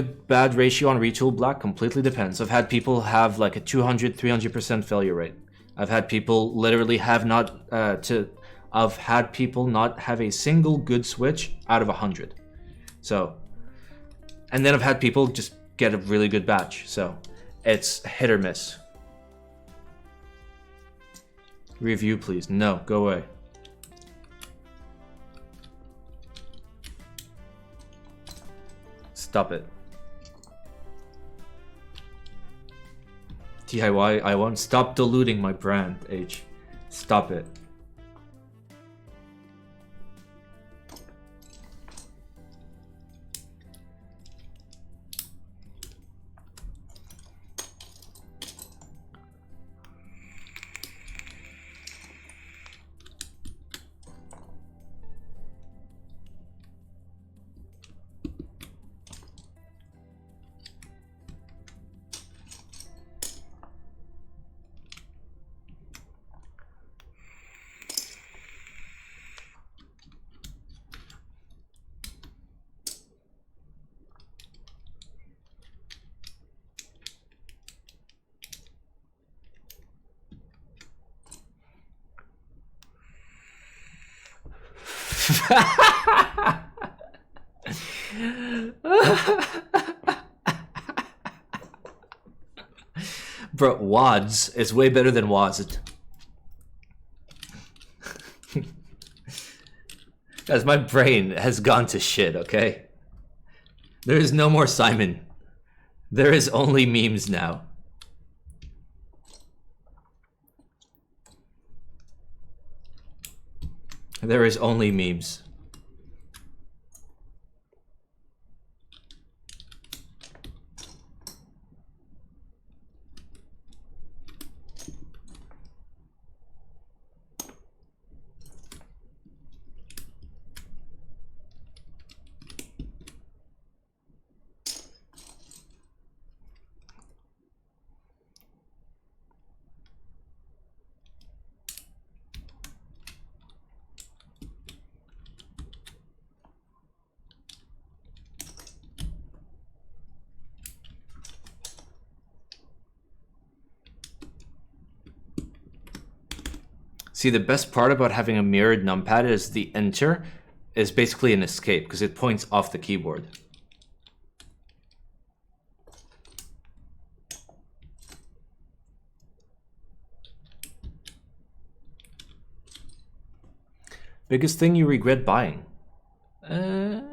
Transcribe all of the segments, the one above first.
bad ratio on retool black? Completely depends. I've had people have like a 200, 300% failure rate. I've had people literally have not I've had people not have a single good switch out of 100. So, and then I've had people just get a really good batch. So, it's hit or miss. Review, please. No, go away. Stop it. DIY, I won't. Stop diluting my brand, H. Stop it. Bro, WADS is way better than WASD. Guys, my brain has gone to shit, okay? There is no more Simon. There is only memes now. There is only memes. See, the best part about having a mirrored numpad is the enter is basically an escape because it points off the keyboard. Biggest thing you regret buying? I'm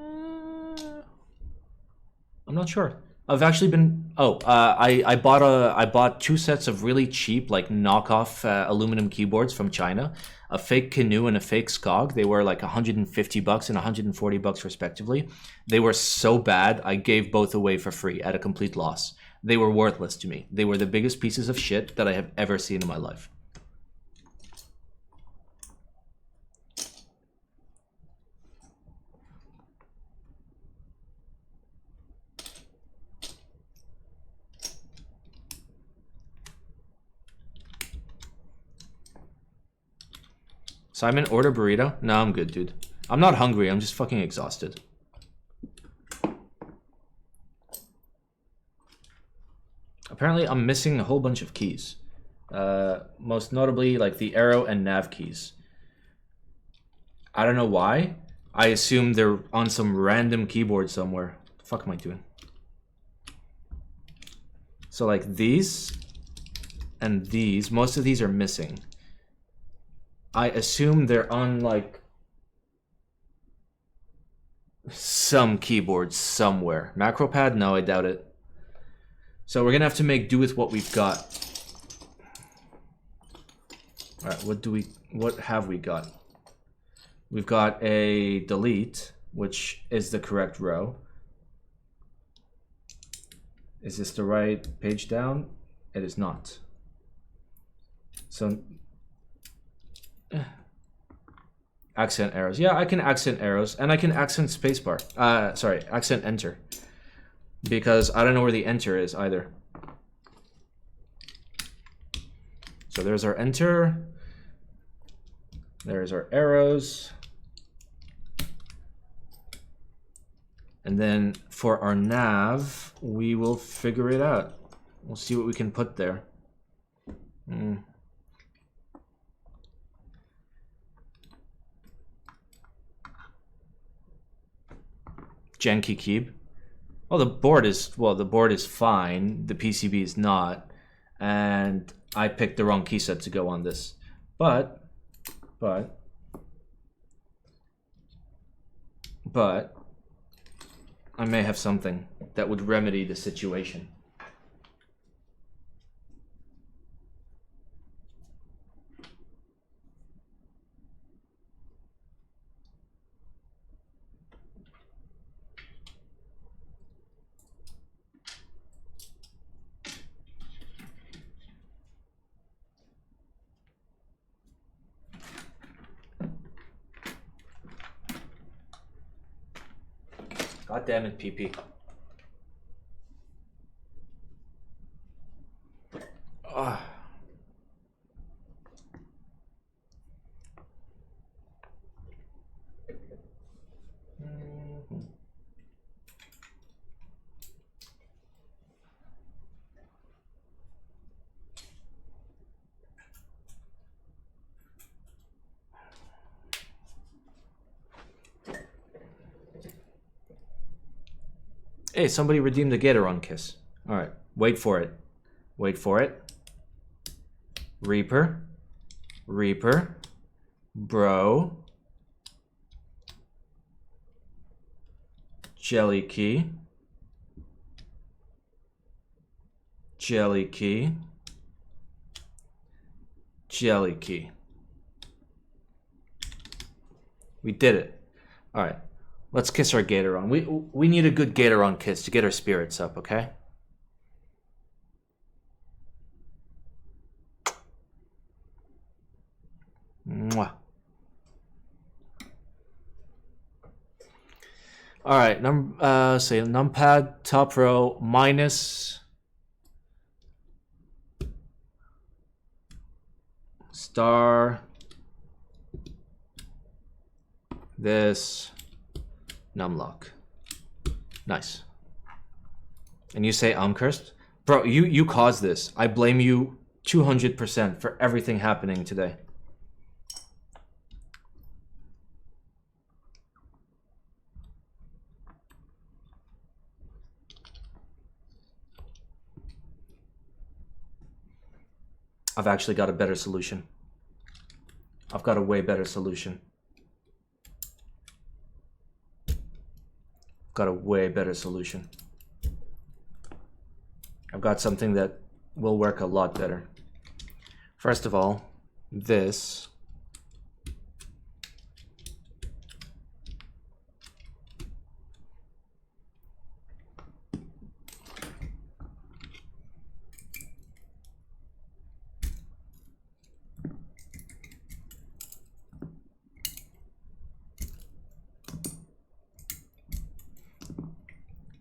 not sure. I've actually been. Oh, I bought 2 sets of really cheap, like knockoff aluminum keyboards from China, a fake Canoe and a fake Skog. They were like $150 and $140 respectively. They were so bad, I gave both away for free at a complete loss. They were worthless to me. They were the biggest pieces of shit that I have ever seen in my life. Simon, order burrito? No, I'm good, dude. I'm not hungry, I'm just fucking exhausted. Apparently, I'm missing a whole bunch of keys. Most notably, like the arrow and nav keys. I don't know why. I assume they're on some random keyboard somewhere. What the fuck am I doing? So like these and these, most of these are missing. I assume they're on like some keyboard somewhere. Macro pad? No, I doubt it. So we're gonna have to make do with what we've got. All right, what have we got? We've got a delete, which is the correct row. Is this the right page down? It is not. So accent arrows. Yeah, I can accent arrows, and I can accent spacebar. Sorry, accent enter. Because I don't know where the enter is either. So there's our enter. There's our arrows. And then for our nav, we will figure it out. We'll see what we can put there. Genki Keeb. Well, the board is fine. The PCB is not, and I picked the wrong key set to go on this. But I may have something that would remedy the situation. God damn it, PP. Hey, somebody redeemed the Gatoron kiss. All right, wait for it. Wait for it. Reaper. Reaper. Bro. Jelly key. Jelly key. Jelly key. We did it. All right. Let's kiss our Gatoron. We need a good Gatoron kiss to get our spirits up, okay? Mwah. All right, say numpad top row minus star this numlock. Nice. And you say I'm cursed? Bro, you caused this. I blame you 200% for everything happening today. I've actually got a better solution. I've got a way better solution. Got a way better solution. I've got something that will work a lot better. First of all, this.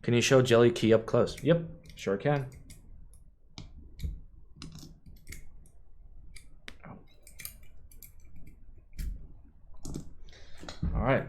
Can you show Jelly Key up close? Yep, sure can. All right.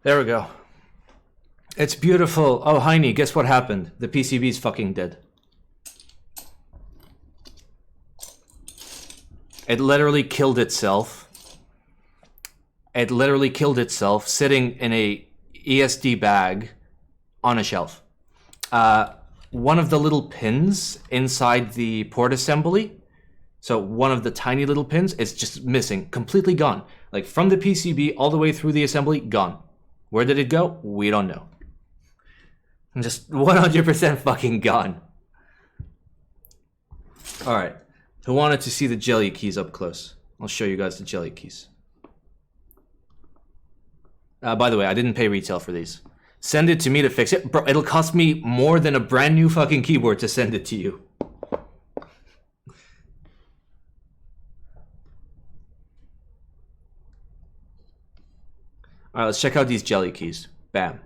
There we go. It's beautiful. Oh, Heine, guess what happened? The PCB's fucking dead. It literally killed itself. It literally killed itself sitting in a ESD bag on a shelf. One of the little pins inside the port assembly, so one of the tiny little pins, is just missing, completely gone. Like from the PCB all the way through the assembly, gone. Where did it go? We don't know. Just 100% fucking gone. All right. Who wanted to see the jelly keys up close? I'll show you guys the jelly keys. By the way, I didn't pay retail for these. Send it to me to fix it. Bro, it'll cost me more than a brand new fucking keyboard to send it to you. All right, let's check out these jelly keys. Bam.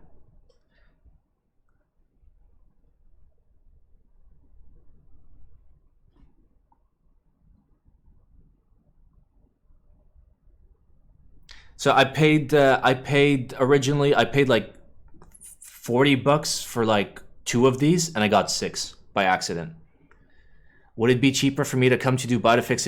So I paid originally, I paid like $40 for like 2 of these, and I got 6 by accident. Would it be cheaper for me to come to Dubai to fix it?